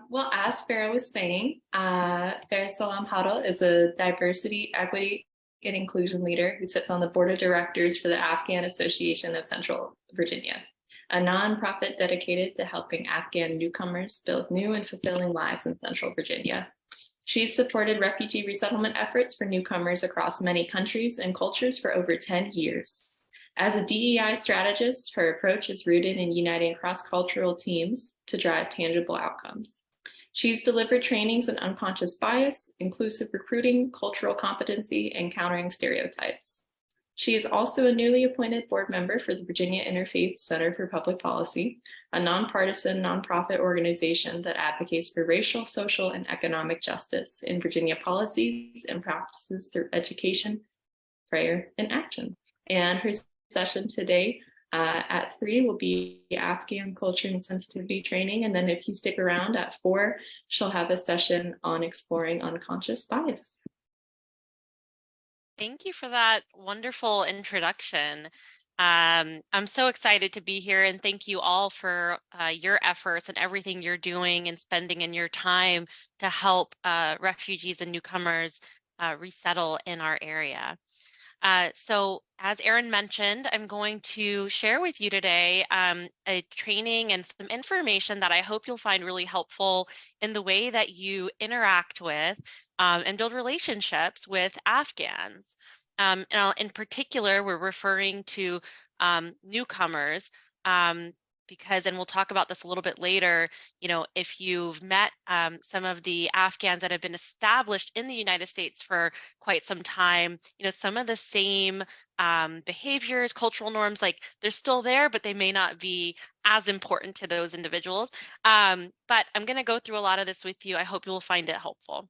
Well, as Farah was saying, Salam Hottle is a diversity, equity, and inclusion leader who sits on the board of directors for the Afghan Association of Central Virginia, a nonprofit dedicated to helping Afghan newcomers build new and fulfilling lives in Central Virginia. She's supported refugee resettlement efforts for newcomers across many countries and cultures for over 10 years. As a DEI strategist, her approach is rooted in uniting cross-cultural teams to drive tangible outcomes. She's delivered trainings in unconscious bias, inclusive recruiting, cultural competency, and countering stereotypes. She is also a newly appointed board member for the Virginia Interfaith Center for Public Policy, a nonpartisan nonprofit organization that advocates for racial, social, and economic justice in Virginia policies and practices through education, prayer, and action. And her session today at 3 will be Afghan culture and sensitivity training. And then if you stick around at 4, she'll have a session on exploring unconscious bias. Thank you for that wonderful introduction. I'm so excited to be here, and thank you all for your efforts and everything you're doing and spending in your time to help refugees and newcomers resettle in our area. So as Erin mentioned, I'm going to share with you today a training and some information that I hope you'll find really helpful in the way that you interact with and build relationships with Afghans. In particular, we're referring to newcomers because, and we'll talk about this a little bit later, you know, if you've met some of the Afghans that have been established in the United States for quite some time, you know, some of the same behaviors, cultural norms, like they're still there, but they may not be as important to those individuals. But I'm going to go through a lot of this with you. I hope you will find it helpful.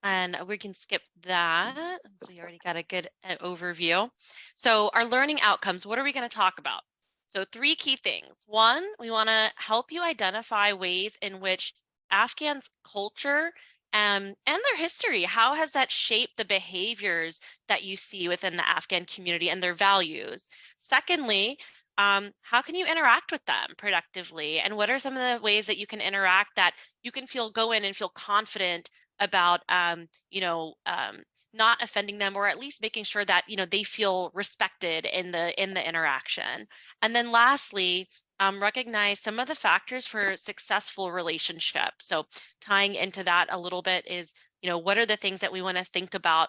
And we can skip that. So we already got a good overview. So our learning outcomes, what are we going to talk about? So 3 key things. 1, we want to help you identify ways in which Afghans' culture and their history, how has that shaped the behaviors that you see within the Afghan community and their values? Secondly, how can you interact with them productively? And what are some of the ways that you can interact that you can go in and feel confident about not offending them, or at least making sure that they feel respected in the interaction. And then lastly, recognize some of the factors for successful relationships. So tying into that a little bit is, what are the things that we want to think about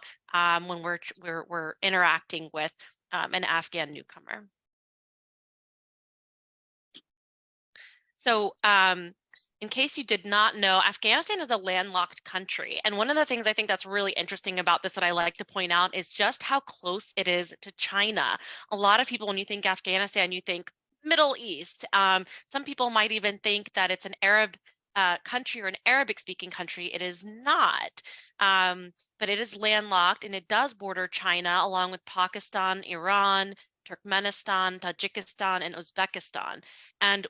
when we're interacting with an Afghan newcomer. So in case you did not know, Afghanistan is a landlocked country. And one of the things I think that's really interesting about this that I like to point out is just how close it is to China. A lot of people, when you think Afghanistan, you think Middle East. Some people might even think that it's an Arab country or an Arabic-speaking country. It is not. But it is landlocked, and it does border China along with Pakistan, Iran, Turkmenistan, Tajikistan, and Uzbekistan. And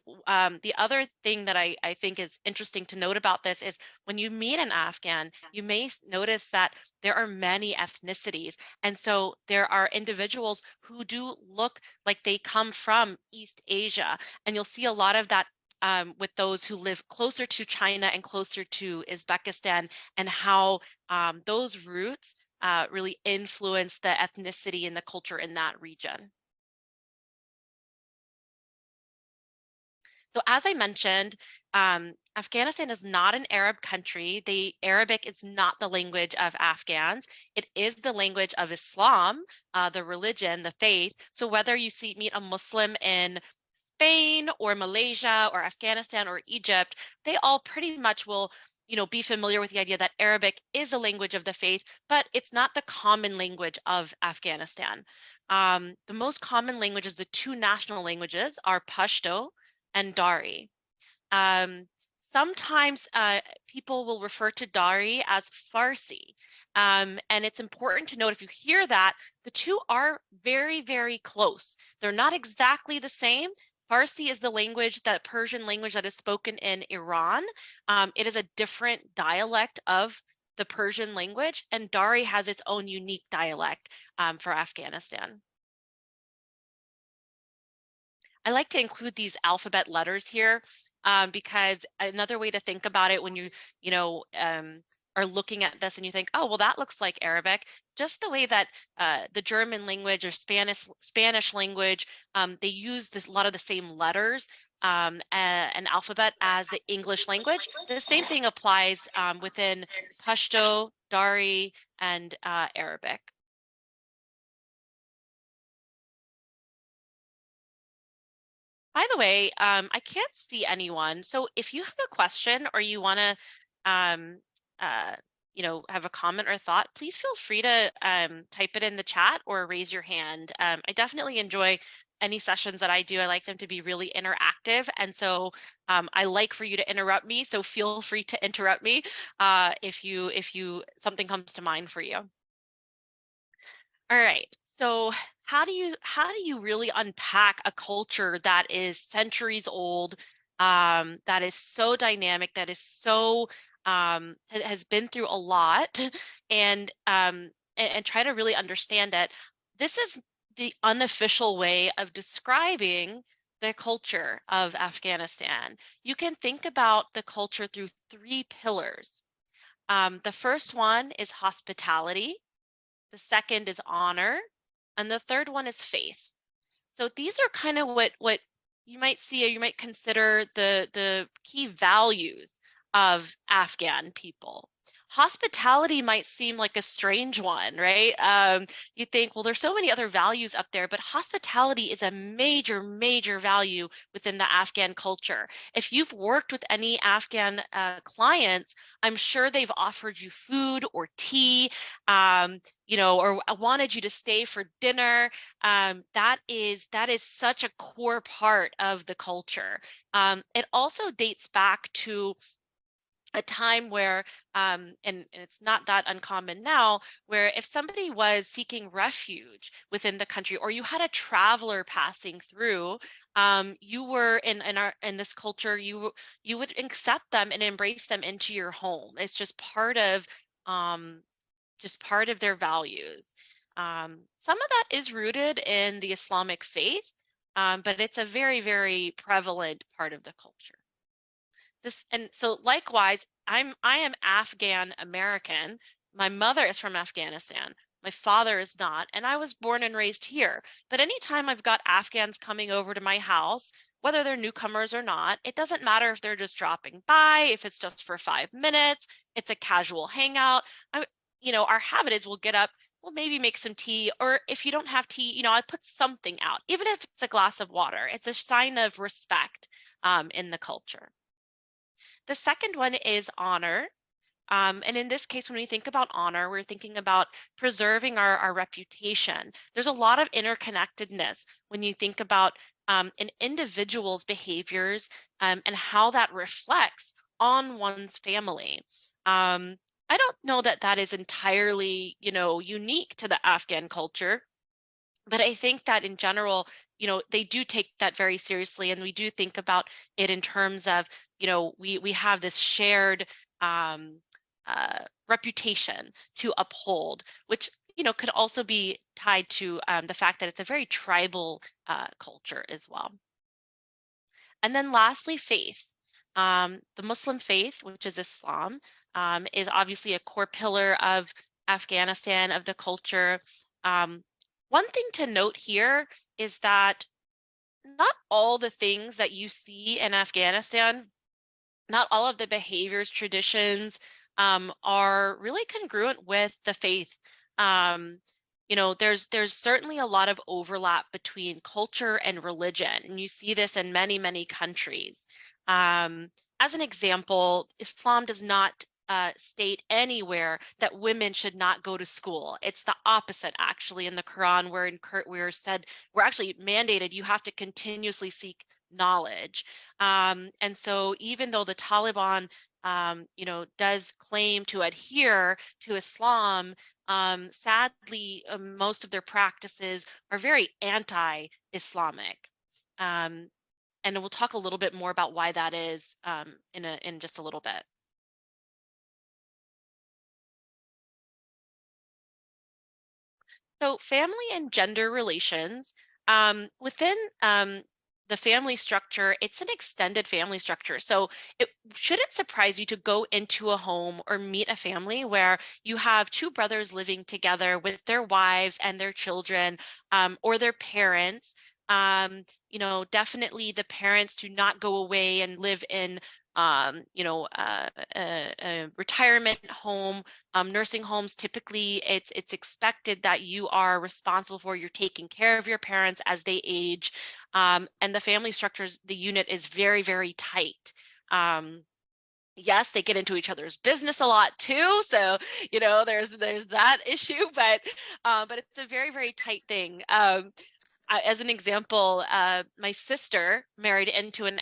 the other thing that I think is interesting to note about this is when you meet an Afghan, you may notice that there are many ethnicities. And so there are individuals who do look like they come from East Asia. And you'll see a lot of that with those who live closer to China and closer to Uzbekistan, and how those roots really influence the ethnicity and the culture in that region. So as I mentioned, Afghanistan is not an Arab country. Arabic is not the language of Afghans. It is the language of Islam, the religion, the faith. So whether you meet a Muslim in Spain or Malaysia or Afghanistan or Egypt, they all pretty much will be familiar with the idea that Arabic is a language of the faith, but it's not the common language of Afghanistan. The most common languages, the 2 national languages, are Pashto and Dari. Sometimes people will refer to Dari as Farsi. And it's important to note, if you hear that, the 2 are very, very close. They're not exactly the same. Farsi is the language, that Persian language that is spoken in Iran. It is a different dialect of the Persian language, and Dari has its own unique dialect for Afghanistan. I like to include these alphabet letters here because another way to think about it when you know, are looking at this and you think, oh, well, that looks like Arabic, just the way that the German language or Spanish language, they use a lot of the same letters and alphabet as the English language. The same thing applies within Pashto, Dari, and Arabic. By the way, I can't see anyone. So if you have a question or you want to, um, uh, have a comment or thought, please feel free to type it in the chat or raise your hand. I definitely enjoy any sessions that I do. I like them to be really interactive. And so I like for you to interrupt me. So feel free to interrupt me if something comes to mind for you. All right. So how do you really unpack a culture that is centuries old, that is so dynamic, that is so has been through a lot, and try to really understand it? This is the unofficial way of describing the culture of Afghanistan. You can think about the culture through three pillars. The first one is hospitality. The second is honor, and the third one is faith. So these are kind of what you might see or you might consider the key values of Afghan people. Hospitality might seem like a strange one, right? You think, well, there's so many other values up there, but hospitality is a major, major value within the Afghan culture. If you've worked with any Afghan clients, I'm sure they've offered you food or tea, or wanted you to stay for dinner. That is such a core part of the culture. It also dates back to a time where, and it's not that uncommon now, where if somebody was seeking refuge within the country, or you had a traveler passing through, you were in this culture, you would accept them and embrace them into your home. It's um, just part of their values. Some of that is rooted in the Islamic faith, but it's a very, very prevalent part of the culture. And so likewise, I am Afghan American. My mother is from Afghanistan. My father is not, and I was born and raised here. But anytime I've got Afghans coming over to my house, whether they're newcomers or not, it doesn't matter if they're just dropping by, if it's just for 5 minutes, it's a casual hangout. Our habit is we'll get up, we'll maybe make some tea, or if you don't have tea, I put something out, even if it's a glass of water. It's a sign of respect in the culture. The second one is honor. And in this case, when we think about honor, we're thinking about preserving our reputation. There's a lot of interconnectedness when you think about an individual's behaviors and how that reflects on one's family. I don't know that that is entirely, unique to the Afghan culture, but I think that in general, they do take that very seriously, and we do think about it in terms of, we have this shared um, reputation to uphold, which could also be tied to the fact that it's a very tribal culture as well. And then lastly, faith. The Muslim faith, which is Islam, is obviously a core pillar of Afghanistan, of the culture. One thing to note here is that not all the things that you see in Afghanistan, not all of the behaviors, traditions are really congruent with the faith. There's certainly a lot of overlap between culture and religion, and you see this in many, many countries. As an example, Islam does not state anywhere that women should not go to school. It's the opposite, actually. In the Quran, we're actually mandated you have to continuously seek knowledge. And so even though the Taliban, does claim to adhere to Islam, sadly, most of their practices are very anti-Islamic. And we'll talk a little bit more about why that is in just a little bit. So family and gender relations within the family structure, it's an extended family structure. So it shouldn't surprise you to go into a home or meet a family where you have two brothers living together with their wives and their children, or their parents. Definitely the parents do not go away and live in a retirement home, nursing homes. Typically, it's expected that you are responsible for, you're taking care of your parents as they age, and the family structures, the unit is very, very tight. Yes, they get into each other's business a lot too, so there's that issue, but it's a very, very tight thing. As an example, my sister married into an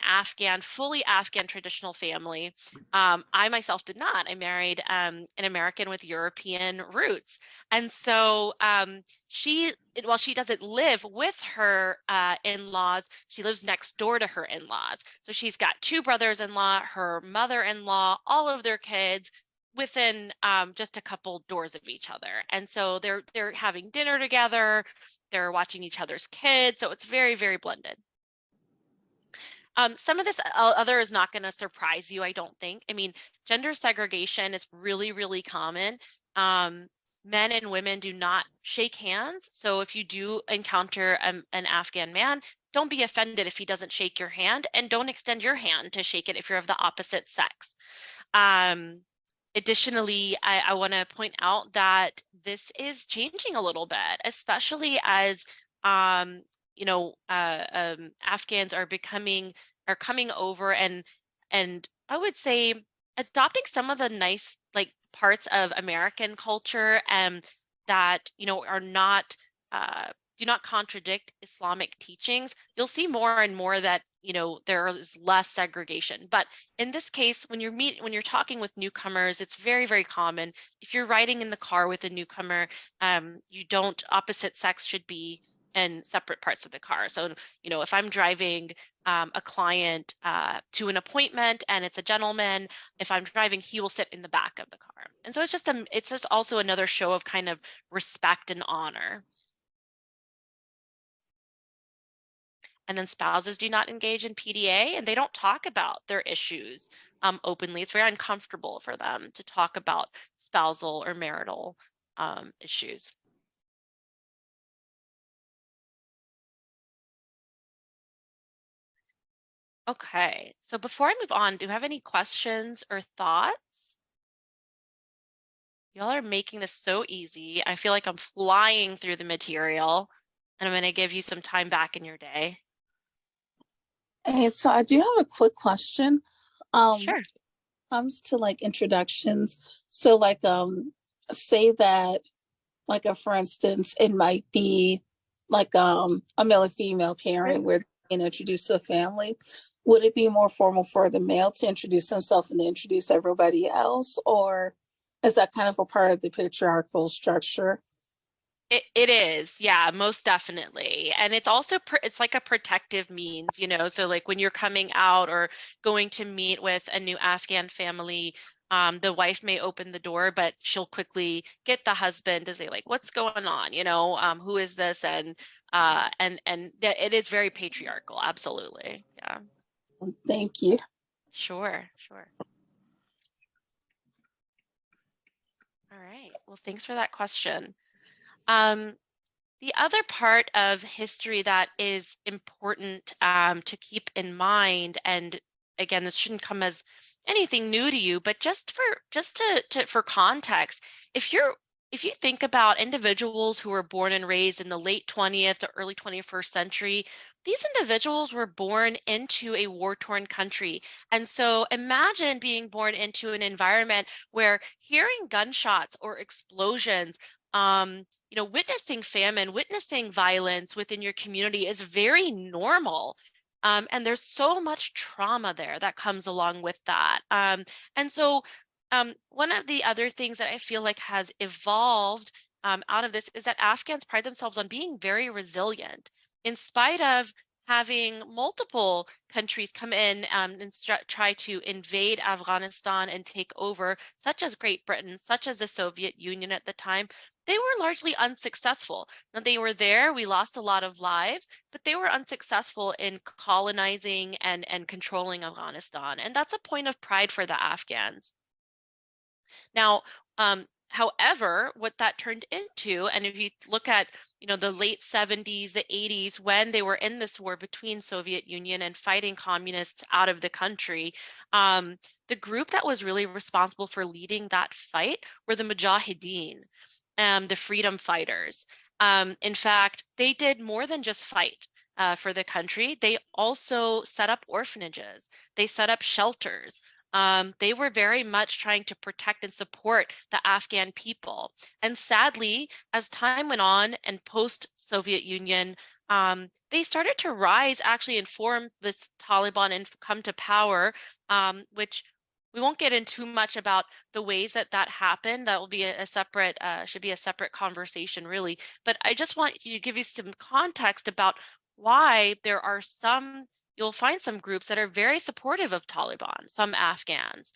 fully Afghan traditional family. I myself did not. I married an American with European roots. And so while she doesn't live with her in-laws, she lives next door to her in-laws. So she's got two brothers-in-law, her mother-in-law, all of their kids within just a couple doors of each other. And so they're having dinner together, they're watching each other's kids, so it's very, very blended. Some of this other is not going to surprise you, I don't think. I mean, gender segregation is really, really common. Men and women do not shake hands. So if you do encounter an Afghan man, don't be offended if he doesn't shake your hand, and don't extend your hand to shake it if you're of the opposite sex. Additionally, I want to point out that this is changing a little bit, especially as Afghans are coming over and I would say adopting some of the nice parts of American culture and that are not do not contradict Islamic teachings. You'll see more and more that there is less segregation. But in this case, when you're talking with newcomers, it's very, very common. If you're riding in the car with a newcomer, opposite sex should be in separate parts of the car. So, if I'm driving a client to an appointment and it's a gentleman, if I'm driving, he will sit in the back of the car. And so it's just also another show of kind of respect and honor. And then spouses do not engage in PDA, and they don't talk about their issues openly. It's very uncomfortable for them to talk about spousal or marital issues. Okay, so before I move on, do you have any questions or thoughts? Y'all are making this so easy. I feel like I'm flying through the material, and I'm going to give you some time back in your day. And so I do have a quick question. Sure. Comes to introductions. So say that for instance, it might be a male and female parent where they're introduced to a family. Would it be more formal for the male to introduce himself and to introduce everybody else, or is that kind of a part of the patriarchal structure? It is, yeah, most definitely. And it's also, it's like a protective means, so when you're coming out or going to meet with a new Afghan family, the wife may open the door, but she'll quickly get the husband to say what's going on, who is this? And it is very patriarchal, absolutely. Yeah. Thank you. Sure. All right, well, thanks for that question. The other part of history that is important to keep in mind, and again, this shouldn't come as anything new to you, but just for context, if you think about individuals who were born and raised in the late 20th to early 21st century, these individuals were born into a war-torn country. And so imagine being born into an environment where hearing gunshots or explosions, witnessing famine, witnessing violence within your community is very normal. And there's so much trauma there that comes along with that. And so one of the other things that I feel like has evolved out of this is that Afghans pride themselves on being very resilient in spite of having multiple countries come in and try to invade Afghanistan and take over, such as Great Britain, such as the Soviet Union at the time. they were largely unsuccessful. Now, they were there, we lost a lot of lives, but they were unsuccessful in colonizing and controlling Afghanistan. And that's a point of pride for the Afghans. Now, however, what that turned into, and if you look at, the late 70s, the 80s, when they were in this war between Soviet Union and fighting communists out of the country, the group that was really responsible for leading that fight were the Mujahideen, the freedom fighters. In fact, they did more than just fight for the country. They also set up orphanages. They set up shelters. They were very much trying to protect and support the Afghan people. And sadly, as time went on and post-Soviet Union, they started to rise actually and form this Taliban and come to power, which we won't get into too much about the ways that that happened. That will be a separate, should be a separate conversation really. But I just want you to give you some context about why there are you'll find some groups that are very supportive of Taliban, some Afghans,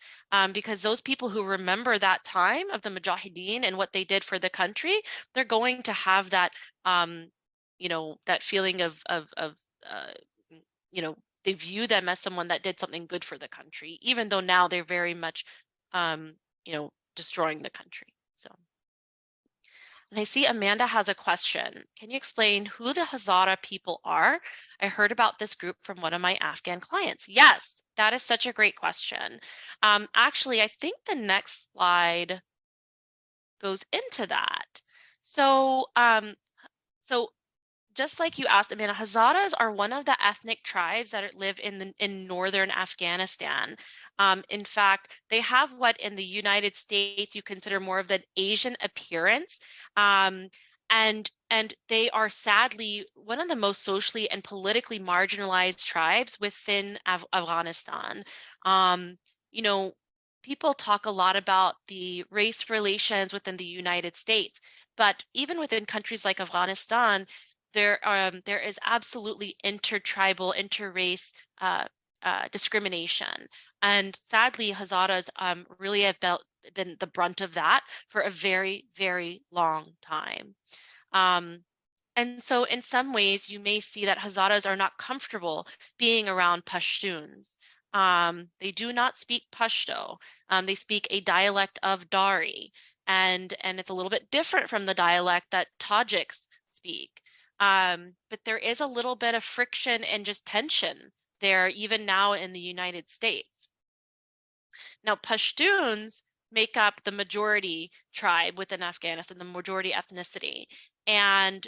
because those people who remember that time of the Mujahideen and what they did for the country, they're going to have that, that feeling of they view them as someone that did something good for the country, even though now they're very much, destroying the country. So. And I see Amanda has a question. Can you explain who the Hazara people are? I heard about this group from one of my Afghan clients. Yes, that is such a great question. Actually, I think the next slide goes into that. So, just like you asked, Amanda, Hazaras are one of the ethnic tribes that live in northern Afghanistan. In fact, they have what in the United States you consider more of the Asian appearance. And they are sadly one of the most socially and politically marginalized tribes within Afghanistan. People talk a lot about the race relations within the United States, but even within countries like Afghanistan, there is absolutely intertribal, interrace discrimination. And sadly, Hazaras really have been the brunt of that for a very, very long time. And so in some ways, you may see that Hazaras are not comfortable being around Pashtuns. They do not speak Pashto. They speak a dialect of Dari, and it's a little bit different from the dialect that Tajiks speak. But there is a little bit of friction and just tension there, even now in the United States. Now, Pashtuns make up the majority tribe within Afghanistan, the majority ethnicity. And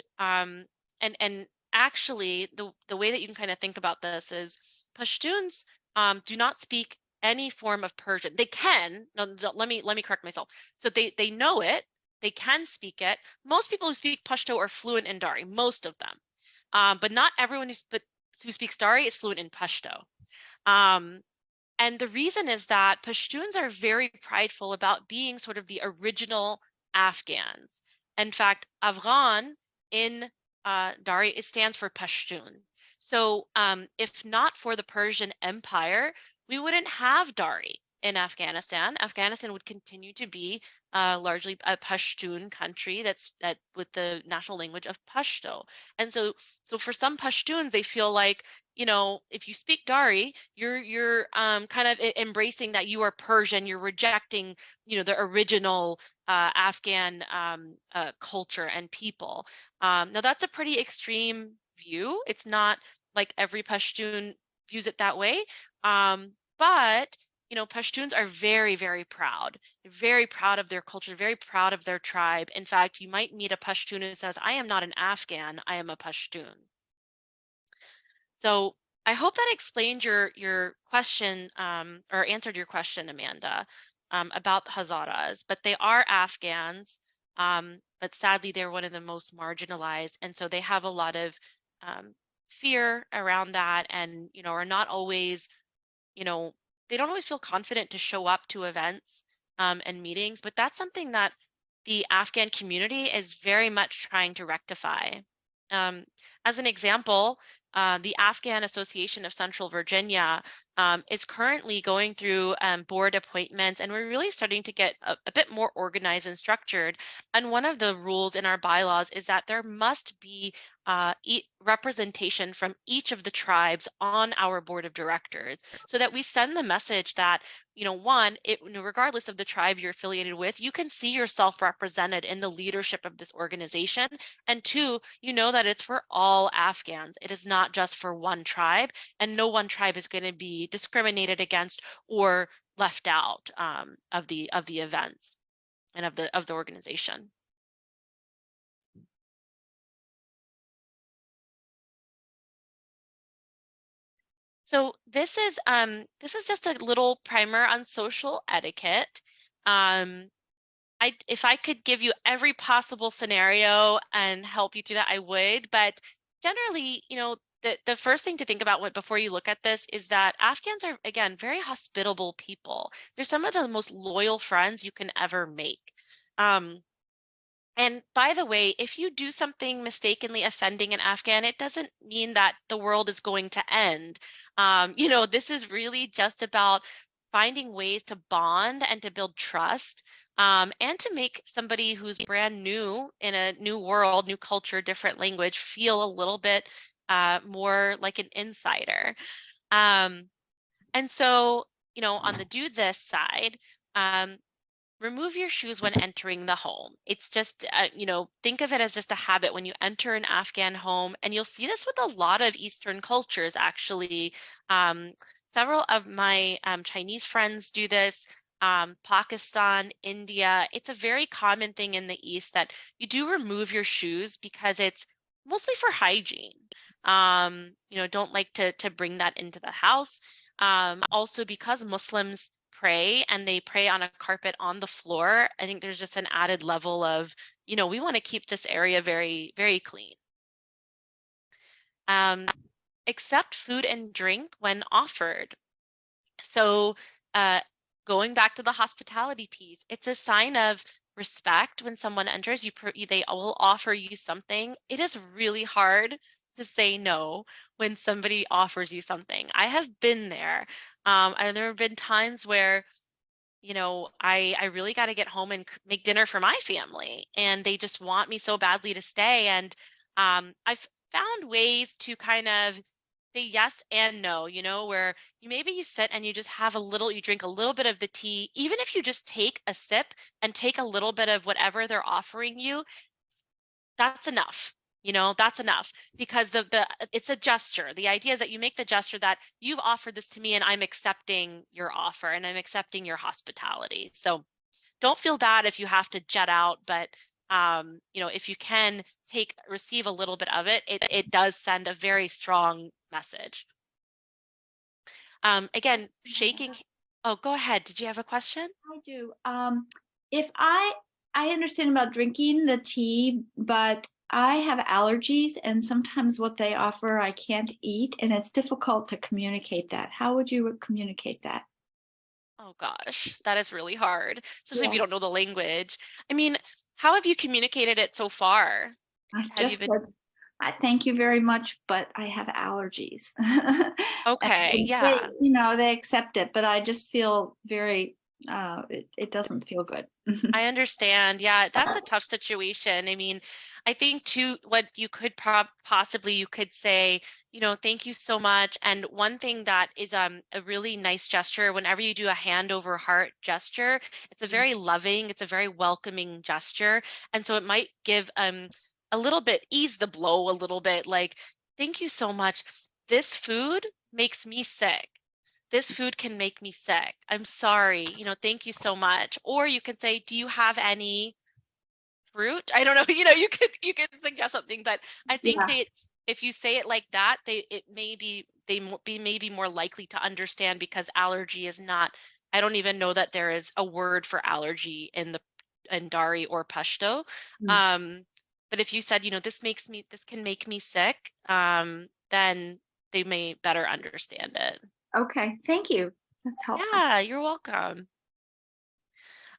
actually, the way that you can kind of think about this is Pashtuns do not speak any form of Persian. They can. No, let me correct myself. So they know it. They can speak it. Most people who speak Pashto are fluent in Dari, most of them. But not everyone who speaks Dari is fluent in Pashto. And the reason is that Pashtuns are very prideful about being sort of the original Afghans. In fact, Afghan in Dari, it stands for Pashtun. So if not for the Persian Empire, we wouldn't have Dari in Afghanistan. Afghanistan would continue to be largely a Pashtun country that with the national language of Pashto. And so for some Pashtuns, they feel like, if you speak Dari, you're kind of embracing that you are Persian. You're rejecting, the original Afghan culture and people. Now that's a pretty extreme view. It's not like every Pashtun views it that way, but Pashtuns are very, very proud. They're very proud of their culture, very proud of their tribe. In fact, you might meet a Pashtun who says, "I am not an Afghan, I am a Pashtun." So I hope that explained your question or answered your question, Amanda, about the Hazaras. But they are Afghans, but sadly they're one of the most marginalized, and so they have a lot of fear around that, and are not always, they don't always feel confident to show up to events and meetings. But that's something that the Afghan community is very much trying to rectify. as an example, the Afghan Association of Central Virginia is currently going through board appointments, and we're really starting to get a bit more organized and structured. And one of the rules in our bylaws is that there must be representation from each of the tribes on our board of directors, so that we send the message that, one, regardless of the tribe you're affiliated with, you can see yourself represented in the leadership of this organization. And two, that it's for all Afghans. It is not just for one tribe, and no one tribe is going to be discriminated against or left out of the events and of the organization. So this is just a little primer on social etiquette. If I could give you every possible scenario and help you through that, I would. But generally, the first thing to think about before you look at this is that Afghans are, again, very hospitable people. They're some of the most loyal friends you can ever make. And by the way, if you do something mistakenly offending an Afghan, it doesn't mean that the world is going to end. This is really just about finding ways to bond and to build trust, and to make somebody who's brand new in a new world, new culture, different language, feel a little bit more like an insider. And so, on the do this side, remove your shoes when entering the home. It's just, think of it as just a habit when you enter an Afghan home, and you'll see this with a lot of Eastern cultures, actually. Several of my Chinese friends do this, Pakistan, India. It's a very common thing in the East that you do remove your shoes because it's mostly for hygiene. Don't like to bring that into the house. Also, because Muslims pray and they pray on a carpet on the floor, I think there's just an added level of, we want to keep this area very, very clean. Accept food and drink when offered. So going back to the hospitality piece, it's a sign of respect when someone enters. They will offer you something. It is really hard to say no when somebody offers you something. I have been there. And there have been times where, I really got to get home and make dinner for my family, and they just want me so badly to stay. And I've found ways to kind of say yes and no, where maybe you sit and you just you drink a little bit of the tea, even if you just take a sip and take a little bit of whatever they're offering you, that's enough. That's enough, because it's a gesture. The idea is that you make the gesture that you've offered this to me and I'm accepting your offer and I'm accepting your hospitality. So don't feel bad if you have to jet out, but if you can receive a little bit of it, it does send a very strong message. Again, shaking. Oh, go ahead. Did you have a question? I do. If I understand about drinking the tea, but I have allergies, and sometimes what they offer I can't eat, and it's difficult to communicate that. How would you communicate that? Oh gosh, that is really hard, especially if you don't know the language. I mean, how have you communicated it so far? Said, I thank you very much, but I have allergies. Okay, yeah. They accept it, but I just feel very, it doesn't feel good. I understand. Yeah, that's a tough situation. I mean, I think too, what you could possibly, you could say, thank you so much. And one thing that is a really nice gesture, whenever you do a hand over heart gesture, it's a very loving, it's a very welcoming gesture. And so it might give a little bit, ease the blow a little bit, like, thank you so much. This food makes me sick. This food can make me sick. I'm sorry, thank you so much. Or you can say, do you have any fruit? I don't know, you could suggest something, but I think if you say it like that, they may be more likely to understand, because allergy is not, I don't even know that there is a word for allergy in Dari or Pashto. But if you said, this can make me sick, then they may better understand it. Okay, thank you. That's helpful. Yeah, you're welcome.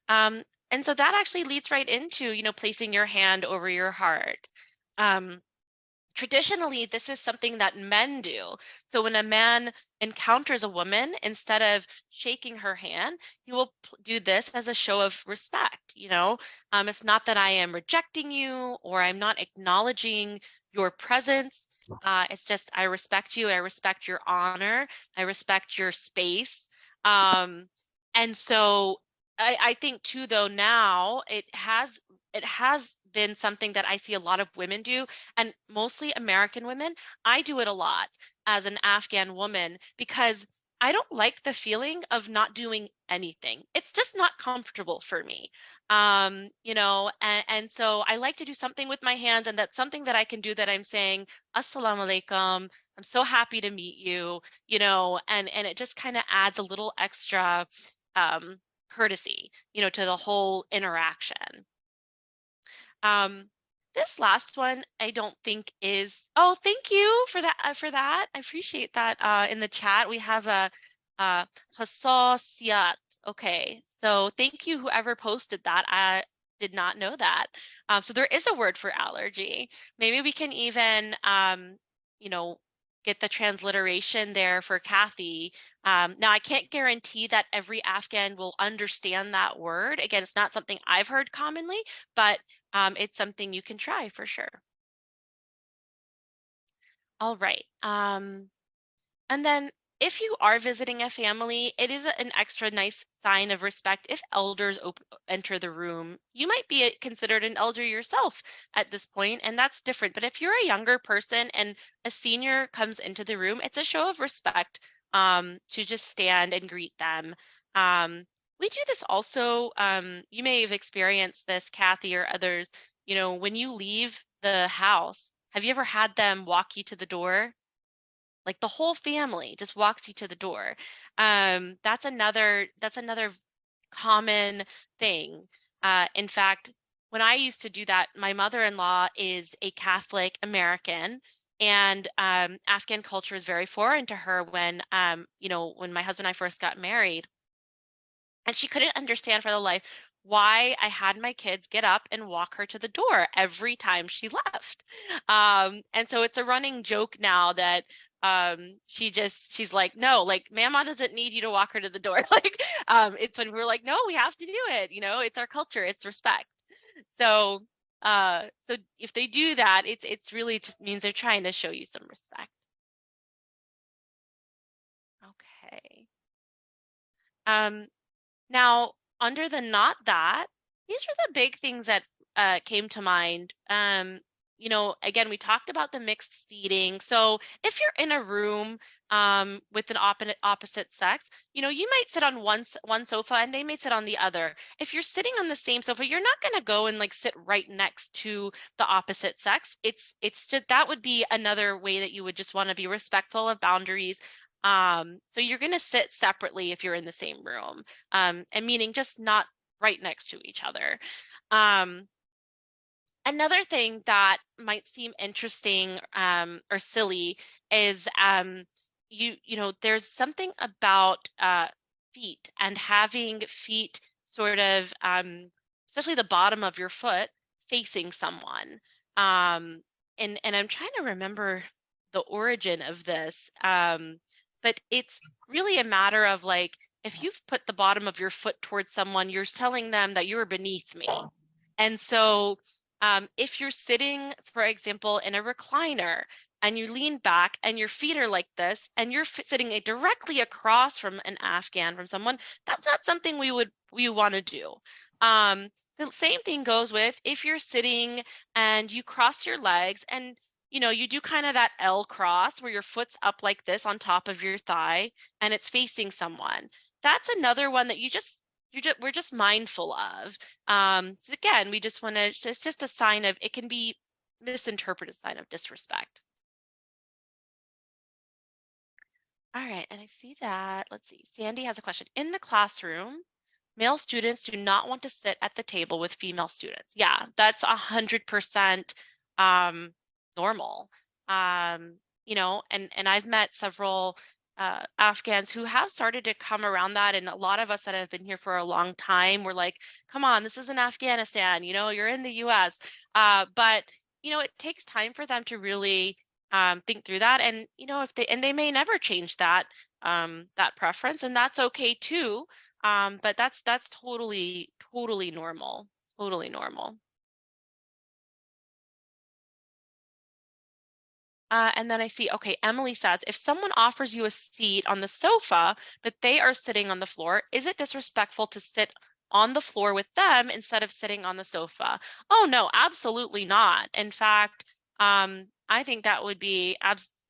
And so that actually leads right into, placing your hand over your heart. Traditionally, this is something that men do. So when a man encounters a woman, instead of shaking her hand, he will do this as a show of respect. It's not that I am rejecting you or I'm not acknowledging your presence. It's just I respect you. I respect your honor. I respect your space. And so I think too, though, now it has been something that I see a lot of women do, and mostly American women. I do it a lot as an Afghan woman because I don't like the feeling of not doing anything. It's just not comfortable for me. And so I like to do something with my hands, and that's something that I can do that I'm saying, Assalamu alaikum, I'm so happy to meet you, and it just kind of adds a little extra courtesy, to the whole interaction. This last one I don't think is. Oh, thank you for that. I appreciate that. In the chat we have a Hassasiyat. Okay, so thank you whoever posted that. I did not know that. So there is a word for allergy. Maybe we can even get the transliteration there for Kathy. Now, I can't guarantee that every Afghan will understand that word. Again, it's not something I've heard commonly, but it's something you can try for sure. All right. And then if you are visiting a family, it is an extra nice sign of respect if elders enter the room. You might be considered an elder yourself at this point, and that's different. But if you're a younger person and a senior comes into the room, it's a show of respect to just stand and greet them. We do this also. You may have experienced this, Kathy, or others. When you leave the house, have you ever had them walk you to the door? Like the whole family just walks you to the door. That's another common thing. In fact, when I used to do that, my mother-in-law is a Catholic American, and Afghan culture is very foreign to her. When when my husband and I first got married, and she couldn't understand for the life why I had my kids get up and walk her to the door every time she left. And so it's a running joke now that she's like, no, like Mama doesn't need you to walk her to the door. Like it's when we're like, no, we have to do it. It's our culture, it's respect. So so if they do that, it's really just means they're trying to show you some respect. Okay. Now, under the not that, these are the big things that came to mind. Again, we talked about the mixed seating. So if you're in a room with an opposite sex, you might sit on one sofa and they may sit on the other. If you're sitting on the same sofa, you're not going to go and like sit right next to the opposite sex. It's just that would be another way that you would just want to be respectful of boundaries. So you're going to sit separately if you're in the same room, and meaning just not right next to each other. Another thing that might seem interesting or silly is there's something about feet and having feet sort of, especially the bottom of your foot facing someone. And I'm trying to remember the origin of this. But it's really a matter of like, if you've put the bottom of your foot towards someone, you're telling them that you're beneath me. And so if you're sitting, for example, in a recliner and you lean back and your feet are like this and you're sitting directly across from an Afghan, from someone, that's not something we want to do. The same thing goes with if you're sitting and you cross your legs and you do kind of that L cross where your foot's up like this on top of your thigh and it's facing someone. That's another one that we're just mindful of. So again, we just want to, it's just a sign of, it can be misinterpreted sign of disrespect. All right, and I see that, let's see, Sandy has a question. In the classroom, male students do not want to sit at the table with female students. Yeah, that's 100% normal. And I've met several Afghans who have started to come around that, and a lot of us that have been here for a long time, we're like, come on, this isn't Afghanistan, you're in the US. But it takes time for them to really think through that. And, if they may never change that preference, and that's okay too. But that's totally, totally normal, totally normal. And then I see, okay, Emily says, if someone offers you a seat on the sofa, but they are sitting on the floor, is it disrespectful to sit on the floor with them instead of sitting on the sofa? Oh, no, absolutely not. In fact, I think that would be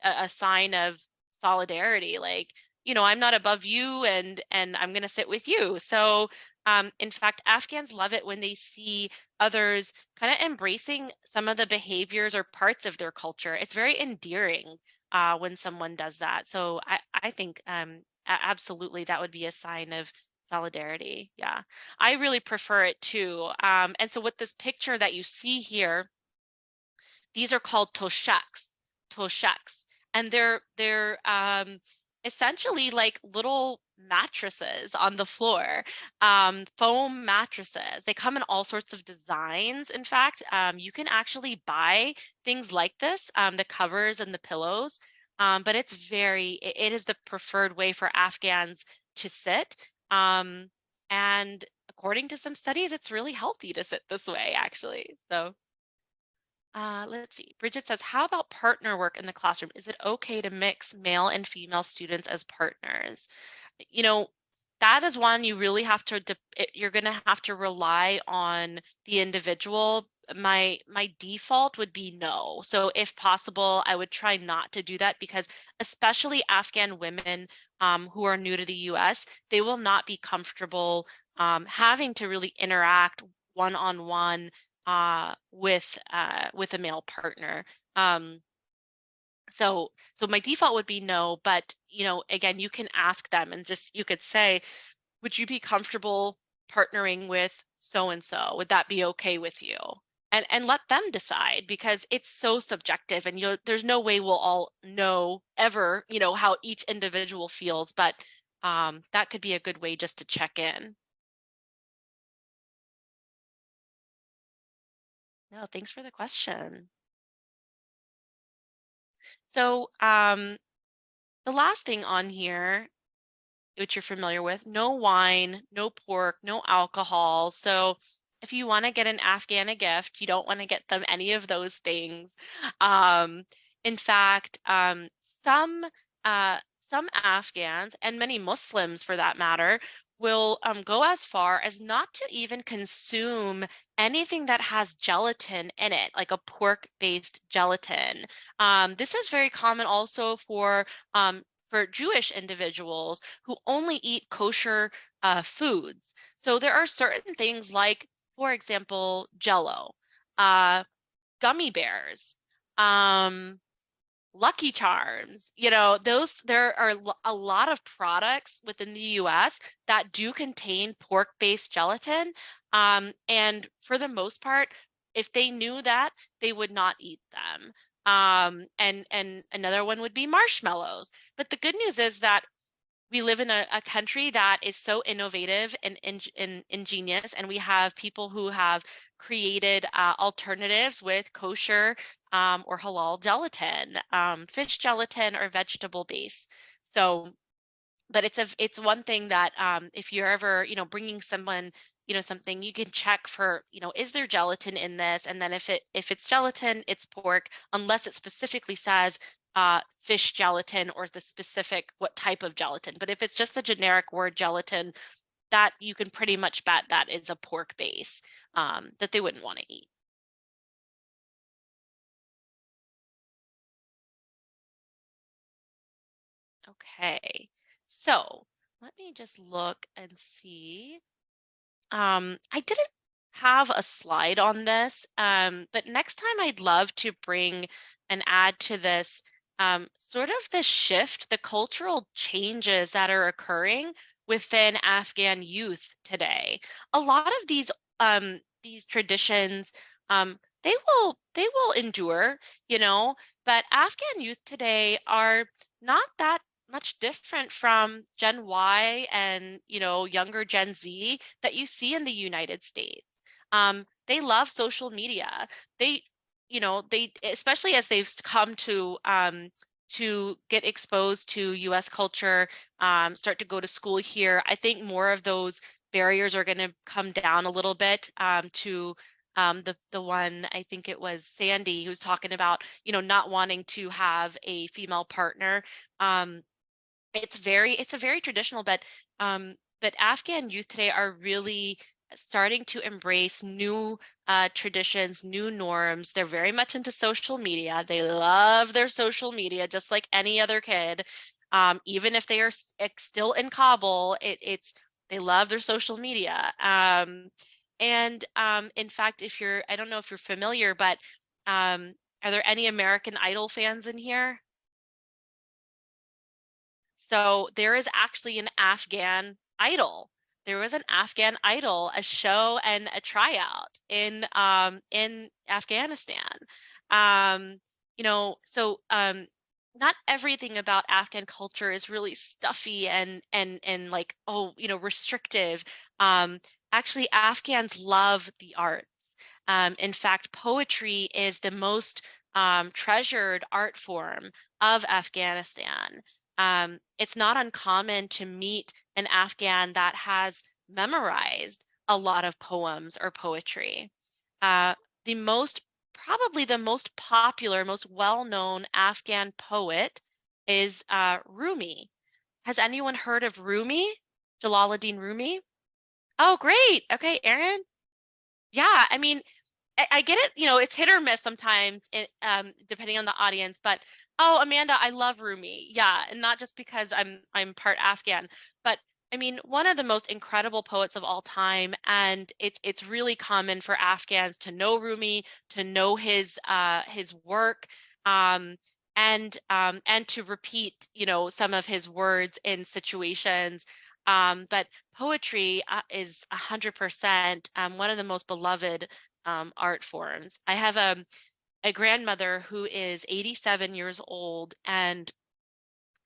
a sign of solidarity. Like, I'm not above you, and I'm going to sit with you. So, in fact, Afghans love it when they see others kind of embracing some of the behaviors or parts of their culture. It's very endearing when someone does that. So I think absolutely that would be a sign of solidarity. Yeah, I really prefer it too. And so with this picture that you see here, these are called toshaks, and they're essentially like little mattresses on the floor, foam mattresses. They come in all sorts of designs. In fact, you can actually buy things like this, the covers and the pillows, but it is the preferred way for Afghans to sit. And according to some studies, it's really healthy to sit this way, actually. So. Let's see. Bridget says, how about partner work in the classroom? Is it okay to mix male and female students as partners? You know, that is one you really have to, you're going to have to rely on the individual. My default would be no. So if possible, I would try not to do that, because especially Afghan women who are new to the US, they will not be comfortable having to really interact one-on-one with a male partner. So my default would be no, but again, you can ask them, and just you could say, would you be comfortable partnering with so and so? Would that be okay with you? And let them decide, because it's so subjective, and there's no way we'll all know ever, how each individual feels, but that could be a good way just to check in. No, thanks for the question. So the last thing on here, which you're familiar with, no wine, no pork, no alcohol. So if you want to get an Afghan a gift, you don't want to get them any of those things. In fact, some Afghans, and many Muslims for that matter, will go as far as not to even consume anything that has gelatin in it, like a pork-based gelatin. This is very common also for Jewish individuals who only eat kosher foods. So there are certain things like, for example, Jello, gummy bears, Lucky Charms, there are a lot of products within the US that do contain pork-based gelatin. And for the most part, if they knew that, they would not eat them. And another one would be marshmallows. But the good news is that we live in a country that is so innovative and ingenious, and we have people who have created alternatives with kosher or halal gelatin, fish gelatin, or vegetable base. So, but it's one thing that if you're ever bringing someone something, you can check for is there gelatin in this, and then if it's gelatin, it's pork, unless it specifically says fish gelatin or the specific what type of gelatin. But if it's just the generic word gelatin, that you can pretty much bet that it's a pork base that they wouldn't want to eat. Okay, so let me just look and see. I didn't have a slide on this, but next time I'd love to bring and add to this sort of the shift, the cultural changes that are occurring within Afghan youth today. A lot of these traditions, they will endure, but Afghan youth today are not that much different from Gen Y and younger Gen Z that you see in the United States. They love social media. you know, they, especially as they've come to get exposed to US culture, start to go to school here, I think more of those barriers are going to come down a little bit, to the one, I think it was Sandy, who's talking about, you know, not wanting to have a female partner. It's a very traditional, but Afghan youth today are really starting to embrace new traditions, new norms. They're very much into social media. They love their social media just like any other kid. Even if they are still in Kabul, it's they love their social media. And in fact, if you're, I don't know if you're familiar, but are there any American Idol fans in here? So there is actually an Afghan Idol. There was an Afghan Idol, a show and a tryout in Afghanistan. You know, so not everything about Afghan culture is really stuffy and like, oh, you know, restrictive. Actually, Afghans love the arts. In fact, poetry is the most treasured art form of Afghanistan. It's not uncommon to meet an Afghan that has memorized a lot of poems or poetry. Uh, the most, probably the most popular, most well-known Afghan poet is Rumi. Has anyone heard of Rumi? Jalaluddin Rumi? Oh, great. Okay, Aaron. Yeah, I mean, I get it, you know, it's hit or miss sometimes, depending on the audience. But oh, Amanda, I love Rumi. Yeah, and not just because I'm part Afghan, but I mean, one of the most incredible poets of all time, and it's really common for Afghans to know Rumi, to know his work, and to repeat, you know, some of his words in situations. But poetry is 100% one of the most beloved art forms. I have a grandmother who is 87 years old, and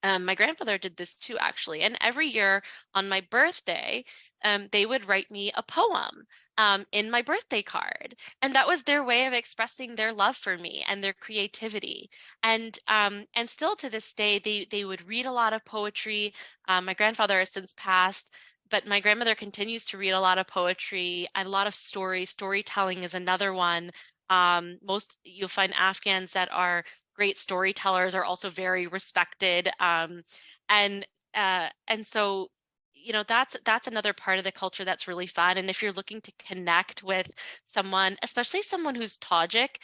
my grandfather did this too, actually. And every year on my birthday, they would write me a poem in my birthday card. And that was their way of expressing their love for me and their creativity. And still to this day, they would read a lot of poetry. My grandfather has since passed, but my grandmother continues to read a lot of poetry, a lot of stories. Storytelling is another one. Most you'll find Afghans that are great storytellers are also very respected, and so, you know, that's another part of the culture that's really fun. And if you're looking to connect with someone, especially someone who's Tajik,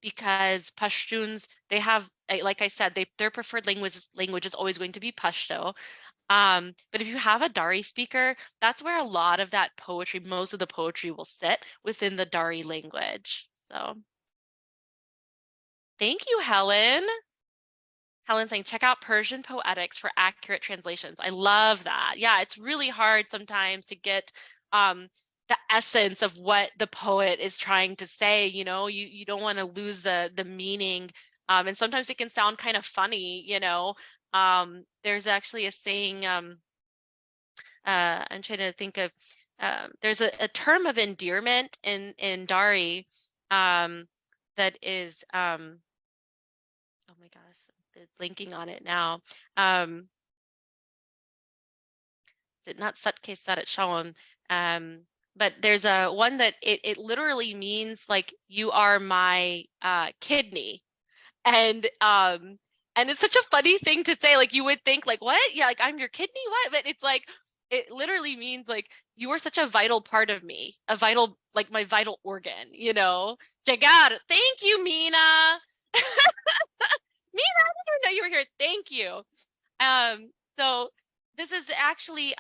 because Pashtuns, they have, like I said, their preferred language is always going to be Pashto. But if you have a Dari speaker, that's where a lot of that poetry, most of the poetry will sit within the Dari language. So thank you, Helen. Helen saying, check out Persian Poetics for accurate translations. I love that. Yeah, it's really hard sometimes to get the essence of what the poet is trying to say. You know, you don't want to lose the meaning. And sometimes it can sound kind of funny, you know. There's actually a saying, I'm trying to think of, there's a term of endearment in Dari that is, oh my gosh, blinking on it now. Is it not Satke Sadat Shalom? But there's a one that it literally means like you are my kidney. And it's such a funny thing to say. Like you would think like, what? Yeah, like I'm your kidney, what? But it's like it literally means like you are such a vital part of me, a vital, like my vital organ, you know. Jagar, thank you, Mina. Mina, I didn't know you were here. Thank you. So this is actually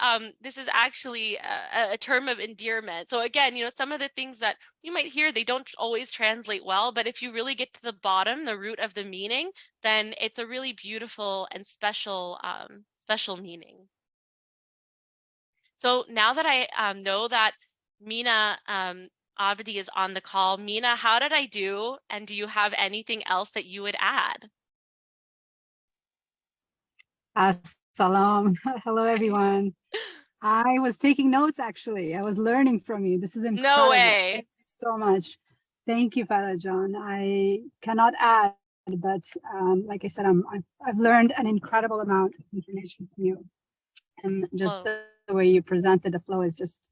a term of endearment. So again, you know, some of the things that you might hear, they don't always translate well, but if you really get to the bottom, the root of the meaning, then it's a really beautiful and special special meaning. So now that I know that Mina Abdi is on the call, Mina, how did I do? And do you have anything else that you would add? Salam. Hello, everyone. I was taking notes, actually. I was learning from you. This is incredible. No way. Thank you so much. Thank you, Farah John. I cannot add, but like I said, I've learned an incredible amount of information from you, and just Well, the way you presented the flow is just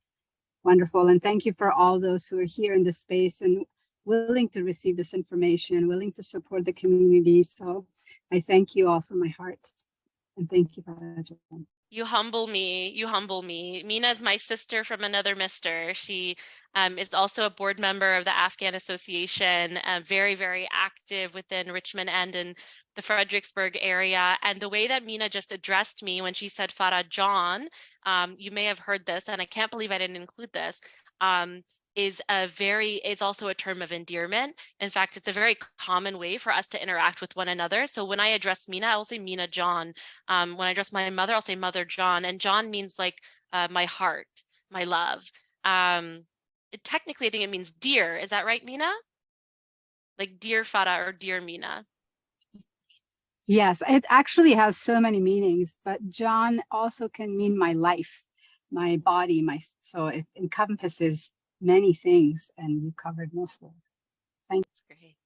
wonderful. And thank you for all those who are here in this space and willing to receive this information, willing to support the community. So I thank you all from my heart, and thank you, Farah John. you humble me. You humble me. Mina is my sister from another mister. She is also a board member of the Afghan Association, very, very active within Richmond and in the Fredericksburg area. And the way that Mina just addressed me when she said Farah John, you may have heard this, and I can't believe I didn't include this, is also a term of endearment. In fact, it's a very common way for us to interact with one another. So when I address Mina, I'll say Mina John. When I address my mother, I'll say Mother John, and John means like my heart, my love. Technically, I think it means dear. Is that right, Mina? Like dear Farah or dear Mina? Yes, it actually has so many meanings, but John also can mean my life, my body, so it encompasses many things, and you covered most of it. Thanks. Great.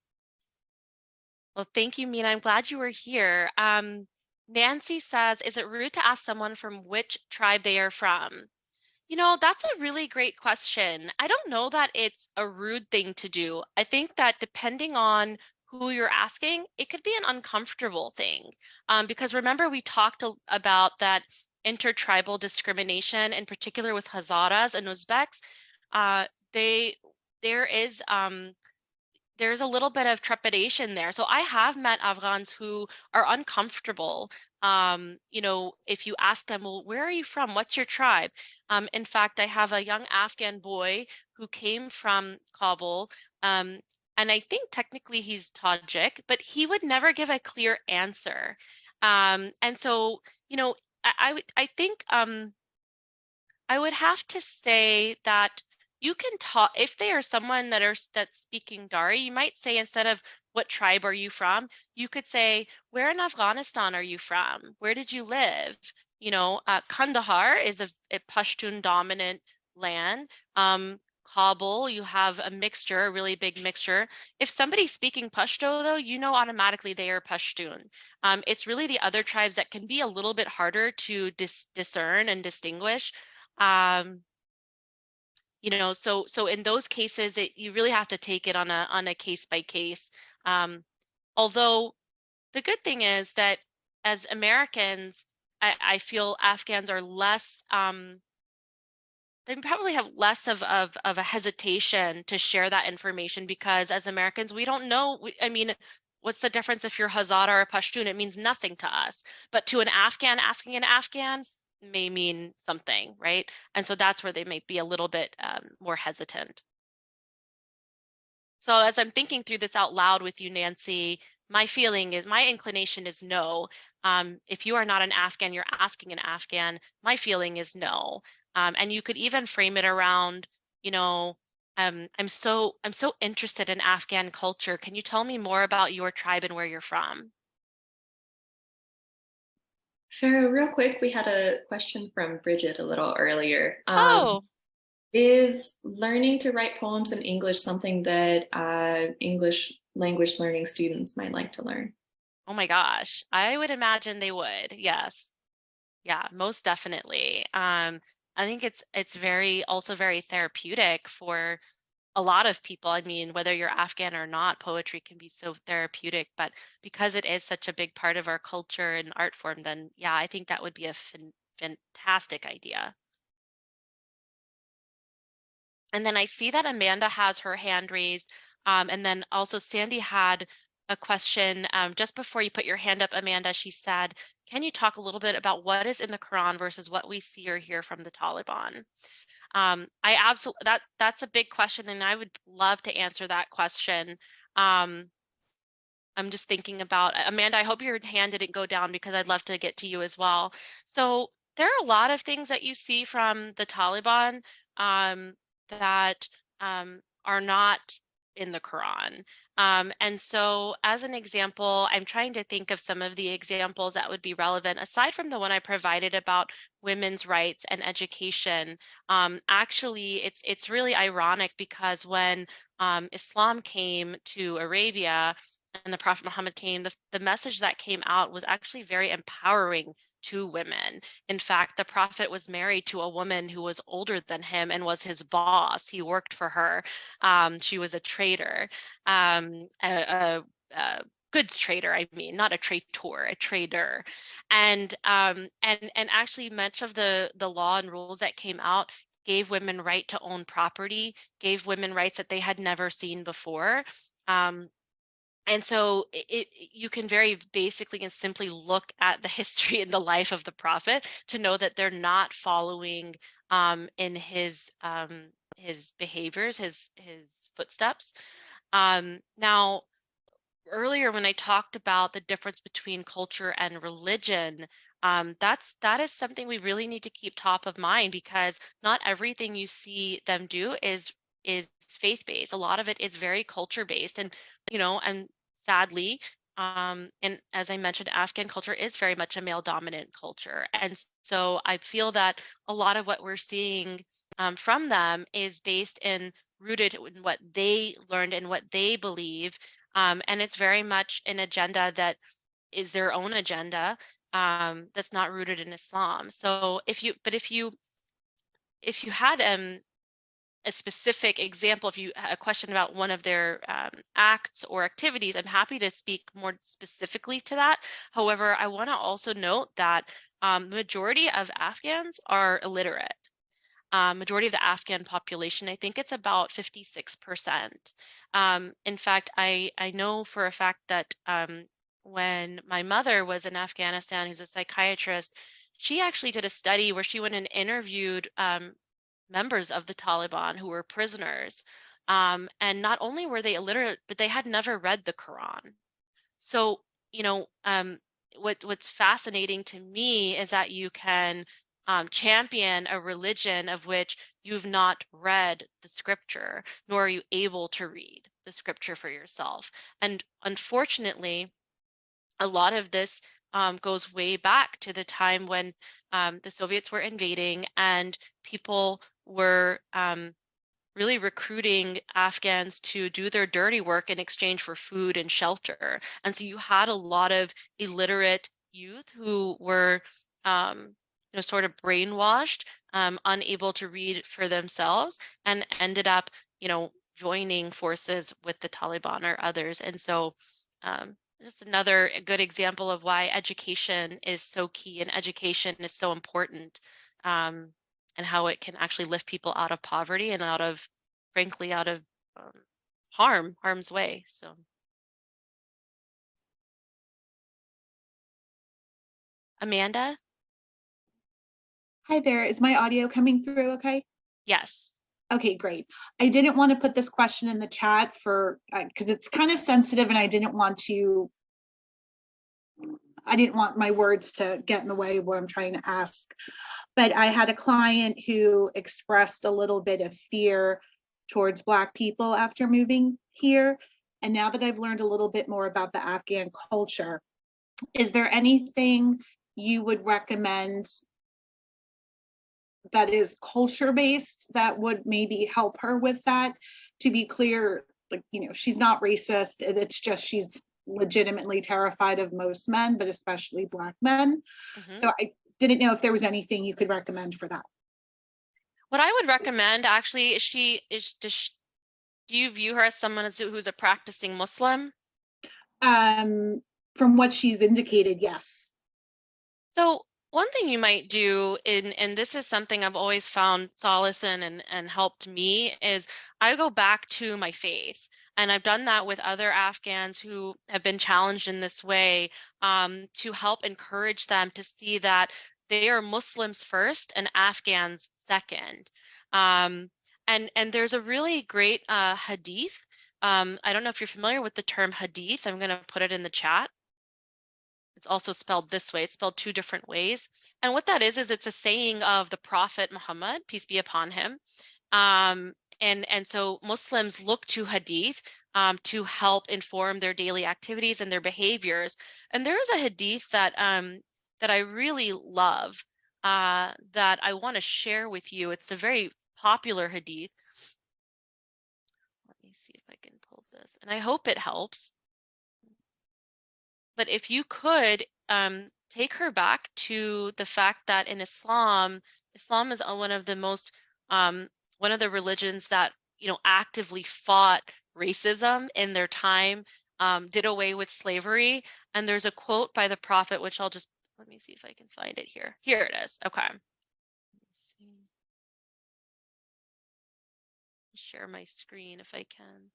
Well, thank you, Mina. I'm glad you were here. Nancy says, is it rude to ask someone from which tribe they are from? You know, that's a really great question. I don't know that it's a rude thing to do. I think that depending on who you're asking, it could be an uncomfortable thing. Because remember, we talked about that intertribal discrimination, in particular with Hazaras and Uzbeks. They there is there's a little bit of trepidation there. So I have met Afghans who are uncomfortable. You know, if you ask them, well, where are you from? What's your tribe? In fact, I have a young Afghan boy who came from Kabul. And I think technically he's Tajik, but he would never give a clear answer. And so, you know, I think I would have to say that you can talk if they are someone that's speaking Dari, you might say instead of what tribe are you from, you could say, where in Afghanistan are you from? Where did you live? You know, Kandahar is a Pashtun dominant land. Kabul, you have a mixture, a really big mixture. If somebody's speaking Pashto, though, you know automatically they are Pashtun. It's really the other tribes that can be a little bit harder to discern and distinguish. You know, so in those cases, you really have to take it on a case by case. Although the good thing is that as Americans, I feel Afghans are less. They probably have less of a hesitation to share that information because as Americans, we don't know. I mean, what's the difference if you're Hazara or Pashtun? It means nothing to us. But to an Afghan, asking an Afghan may mean something, right? And so that's where they might be a little bit more hesitant. So as I'm thinking through this out loud with you, Nancy, my inclination is no. If you are not an Afghan, you're asking an Afghan, my feeling is no. And you could even frame it around, you know, I'm so interested in Afghan culture. Can you tell me more about your tribe and where you're from? Farah, real quick, we had a question from Bridget a little earlier. Oh, Is learning to write poems in English something that English language learning students might like to learn? oh my gosh. I would imagine they would. Yes. Yeah, most definitely. I think it's also very therapeutic for a lot of people. I mean, whether you're Afghan or not, poetry can be so therapeutic, but because it is such a big part of our culture and art form, then yeah, I think that would be a fantastic idea. And then I see that Amanda has her hand raised. And then also Sandy had a question just before you put your hand up, Amanda. She said, can you talk a little bit about what is in the Quran versus what we see or hear from the Taliban? That's a big question, and I would love to answer that question. I'm just thinking about, Amanda, I hope your hand didn't go down because I'd love to get to you as well. So there are a lot of things that you see from the Taliban that are not in the Quran. And so as an example, I'm trying to think of some of the examples that would be relevant, aside from the one I provided about women's rights and education. Actually, it's really ironic because when Islam came to Arabia and the Prophet Muhammad came, the message that came out was actually very empowering to women. In fact, the Prophet was married to a woman who was older than him and was his boss. He worked for her. She was a trader, a goods trader. I mean, not a traitor, a trader. And actually, much of the law and rules that came out gave women right to own property, gave women rights that they had never seen before. And so you can very basically and simply look at the history and the life of the prophet to know that they're not following in his behaviors, his footsteps. Now, earlier when I talked about the difference between culture and religion, that is something we really need to keep top of mind, because not everything you see them do is faith-based. A lot of it is very culture-based, and and sadly, and as I mentioned, Afghan culture is very much a male-dominant culture, and so I feel that a lot of what we're seeing from them is based in rooted in what they learned and what they believe, and it's very much an agenda that is their own agenda, that's not rooted in Islam. So if you had a specific example, if you had a question about one of their acts or activities, I'm happy to speak more specifically to that. However, I want to also note that majority of Afghans are illiterate. Majority of the Afghan population, I think it's about 56%. In fact, I know for a fact that when my mother was in Afghanistan, who's a psychiatrist, she actually did a study where she went and interviewed members of the Taliban who were prisoners. And not only were they illiterate, but they had never read the Quran. So, what's fascinating to me is that you can champion a religion of which you've not read the scripture, nor are you able to read the scripture for yourself. And unfortunately, a lot of this goes way back to the time when the Soviets were invading and people were really recruiting Afghans to do their dirty work in exchange for food and shelter. And so you had a lot of illiterate youth who were sort of brainwashed, unable to read for themselves, and ended up joining forces with the Taliban or others. And so just another good example of why education is so key and education is so important, and how it can actually lift people out of poverty and frankly, out of harm's way. So. Amanda? Hi there. Is my audio coming through okay? Yes. Okay, great. I didn't want to put this question in the chat because it's kind of sensitive, and I didn't want my words to get in the way of what I'm trying to ask. But I had a client who expressed a little bit of fear towards Black people after moving here. And now that I've learned a little bit more about the Afghan culture, is there anything you would recommend that is culture-based that would maybe help her with that? To be clear, she's not racist. It's just she's legitimately terrified of most men, but especially Black men. Mm-hmm. So I didn't know if there was anything you could recommend for that. What I would recommend, actually, do you view her as someone who's a practicing Muslim? From what she's indicated, yes. So one thing you might do, and this is something I've always found solace in and helped me, is I go back to my faith. And I've done that with other Afghans who have been challenged in this way, to help encourage them to see that they are Muslims first and Afghans second. And there's a really great hadith. I don't know if you're familiar with the term hadith. I'm going to put it in the chat. It's also spelled this way. It's spelled two different ways. And what that is it's a saying of the Prophet Muhammad, peace be upon him. And so Muslims look to hadith to help inform their daily activities and their behaviors. And there's a hadith that that I really love that I want to share with you. It's a very popular hadith. Let me see if I can pull this, and I hope it helps. But if you could take her back to the fact that in Islam, Islam is one of the most one of the religions that actively fought racism in their time, did away with slavery. And there's a quote by the Prophet, which I'll just let me see if I can find it here. Here it is. Okay. Let me see. Share my screen if I can.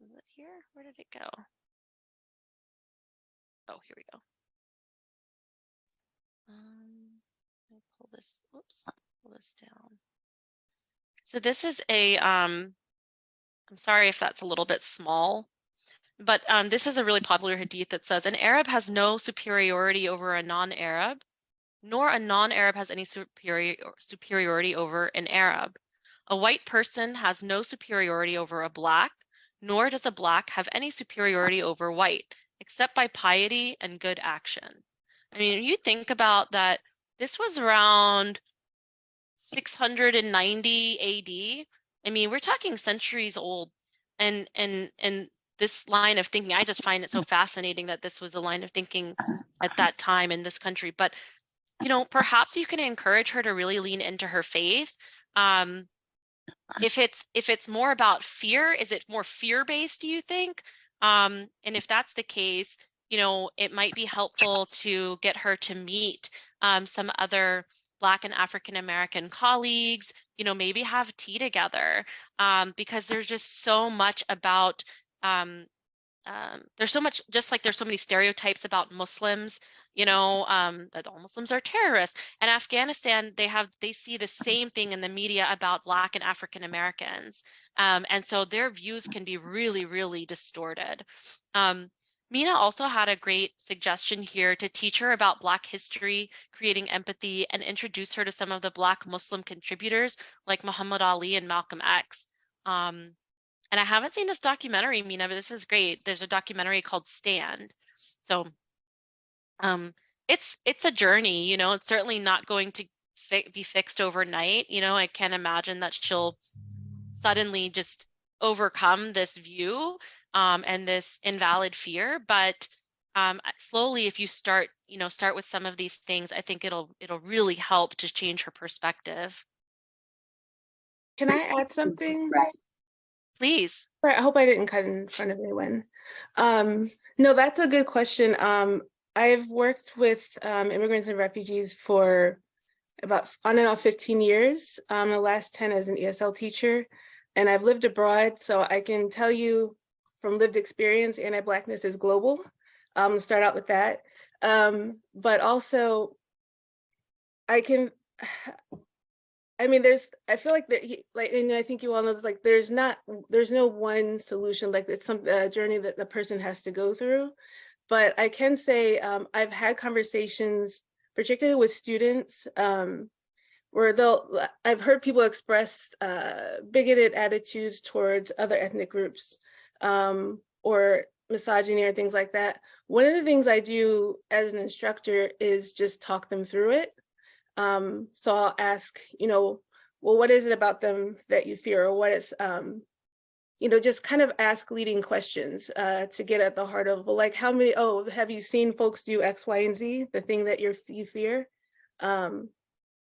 Is it here? Where did it go? Oh, here we go. I'll pull this, oops, pull this down. So this is a, I'm sorry if that's a little bit small, but this is a really popular hadith that says, an Arab has no superiority over a non-Arab, nor a non-Arab has any superiority over an Arab. A white person has no superiority over a black, nor does a black have any superiority over white, except by piety and good action. I mean, you think about that, this was around 690 AD. I mean, we're talking centuries old. And this line of thinking, I just find it so fascinating that this was a line of thinking at that time in this country. But, perhaps you can encourage her to really lean into her faith. If it's more about fear, is it more fear-based, do you think? And if that's the case, it might be helpful to get her to meet some other Black and African American colleagues, maybe have tea together, because there's just so much about, there's so much, just like there's so many stereotypes about Muslims, that all Muslims are terrorists. And Afghanistan, they see the same thing in the media about Black and African Americans. And so their views can be really, really distorted. Mina also had a great suggestion here to teach her about Black history, creating empathy, and introduce her to some of the Black Muslim contributors like Muhammad Ali and Malcolm X. And I haven't seen this documentary, Mina, but this is great. There's a documentary called Stand. So it's a journey, it's certainly not going to be fixed overnight. I can't imagine that she'll suddenly just overcome this view and this invalid fear, but slowly, if you start with some of these things, I think it'll really help to change her perspective. Can I add something? Please. I hope I didn't cut in front of anyone. No, that's a good question. I've worked with immigrants and refugees for about on and off 15 years, the last 10 as an ESL teacher, and I've lived abroad, so I can tell you from lived experience, anti-Blackness is global. Start out with that. But also, I feel like that, and I think you all know this, like there's no one solution, like it's a journey that the person has to go through. But I can say I've had conversations, particularly with students, where I've heard people express bigoted attitudes towards other ethnic groups or misogyny or things like that. One of the things I do as an instructor is just talk them through it. So I'll ask, well, what is it about them that you fear, or what is, just kind of ask leading questions to get at the heart of, well, like have you seen folks do X, Y, and Z, the thing that you fear?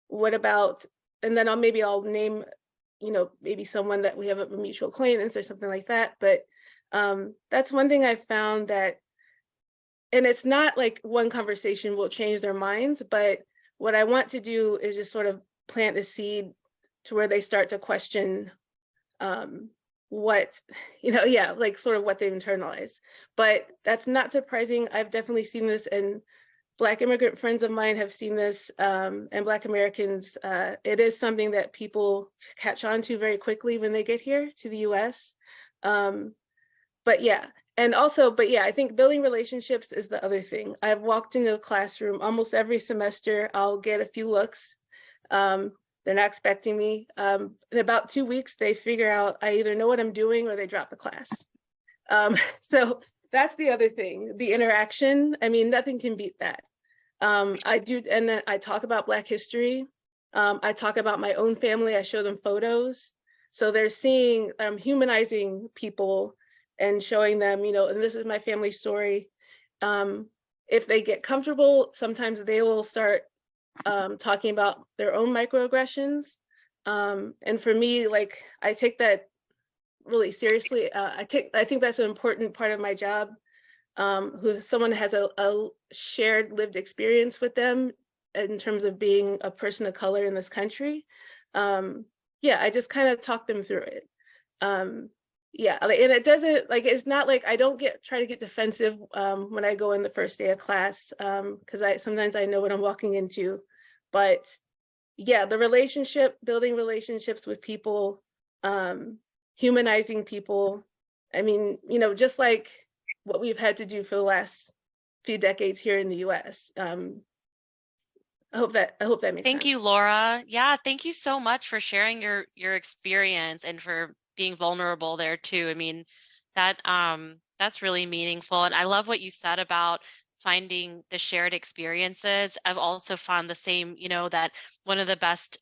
What about, and then I'll name, maybe someone that we have a mutual acquaintance or something like that. But that's one thing I found that, and it's not like one conversation will change their minds, but what I want to do is just sort of plant a seed to where they start to question what, sort of what they've internalized. But that's not surprising. I've definitely seen this, and Black immigrant friends of mine have seen this, and Black Americans. It is something that people catch on to very quickly when they get here to the US. but yeah, and also, but yeah, I think building relationships is the other thing. I've walked into a classroom almost every semester. I'll get a few looks. They're not expecting me. In about 2 weeks, they figure out I either know what I'm doing or they drop the class. So that's the other thing, the interaction. I mean, nothing can beat that. I do, and then I talk about Black history. I talk about my own family. I show them photos. So they're seeing, humanizing people and showing them, you know, and this is my family story. If they get comfortable, sometimes they will start talking about their own microaggressions. And for me, like, I take that really seriously. I think that's an important part of my job. Who someone has a shared lived experience with them in terms of being a person of color in this country. Yeah, I just kind of talk them through it. Yeah, and it doesn't, like, it's not like I don't try to get defensive when I go in the first day of class, because sometimes I know what I'm walking into. But yeah, building relationships with people, humanizing people. I mean, you know, just like what we've had to do for the last few decades here in the US. I hope that makes sense. Thank you, Laura. Yeah, thank you so much for sharing your experience and for being vulnerable there too. I mean, that's really meaningful. And I love what you said about finding the shared experiences. I've also found the same, you know, that one of the best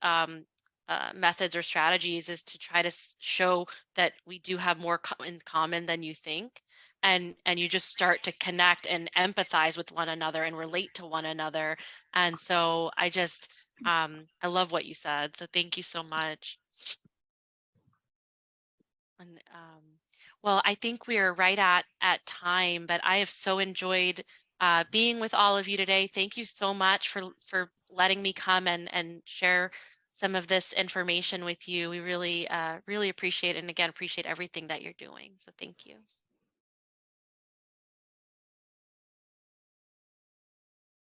methods or strategies is to try to show that we do have more in common than you think. And you just start to connect and empathize with one another and relate to one another. And so I just, I love what you said. So thank you so much. And well, I think we are right at time, but I have so enjoyed being with all of you today. Thank you so much for letting me come and share some of this information with you. We really, really appreciate it. And again, appreciate everything that you're doing. So thank you.